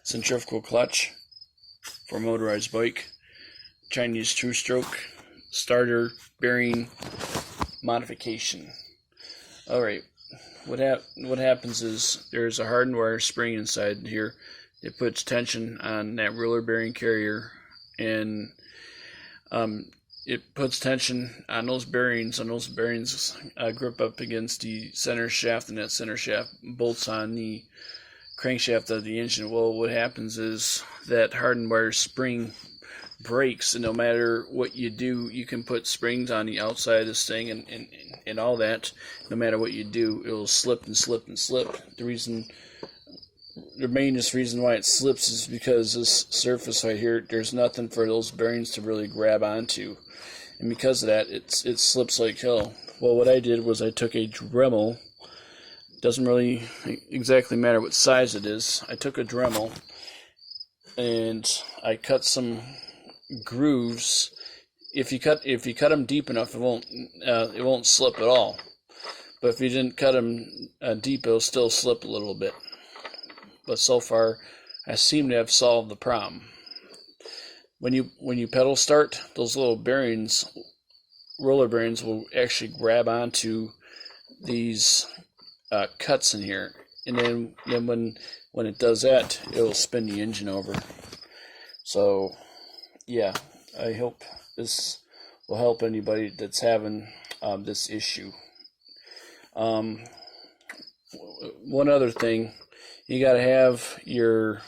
Centrifical clutch for motorized bike, Chinese two-stroke, starter bearing modification. Alright, what happens is there's a hardened wire spring inside here. It puts tension on that roller bearing carrier, and it puts tension on those bearings, grip up against the center shaft, and that center shaft bolts on the crankshaft of the engine. Well, what happens is that hardened wire spring breaks, and no matter what you do, you can put springs on the outside of this thing and all that. No matter what you do, it will slip and slip and slip. The main reason why it slips is because this surface right here, there's nothing for those bearings to really grab onto, and because of that, it slips like hell. Well, what I did was I took a Dremel. Doesn't really exactly matter what size it is. I took a Dremel and I cut some grooves. If you cut them deep enough, it won't slip at all. But if you didn't cut them deep, it'll still slip a little bit. But so far, I seem to have solved the problem. When you pedal start, those little bearings, roller bearings, will actually grab onto these cuts in here, and then when it does that, it will spin the engine over. So yeah, I hope this will help anybody that's having this issue. One other thing, you got to have your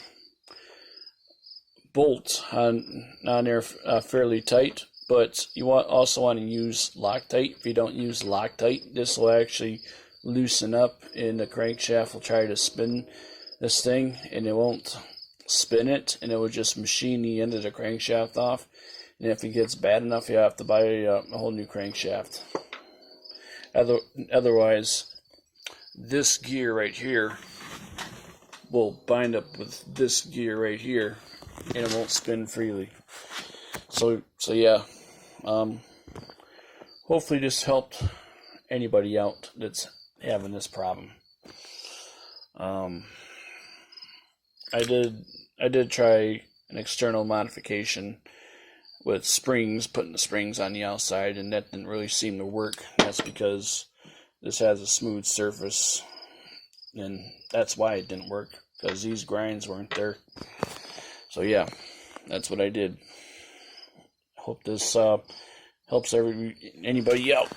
bolts on there fairly tight, but you also want to use Loctite. If you don't use Loctite, this will actually loosen up, and the crankshaft will try to spin this thing, and it won't spin it, and it will just machine the end of the crankshaft off. And if it gets bad enough, you have to buy a whole new crankshaft. Otherwise, this gear right here will bind up with this gear right here, and it won't spin freely. So yeah, hopefully this helped anybody out that's having this problem. I did try an external modification with springs, putting the springs on the outside, and that didn't really seem to work. That's because this has a smooth surface, and that's why it didn't work, because these grinds weren't there. So yeah, that's what I did. Hope this helps anybody out.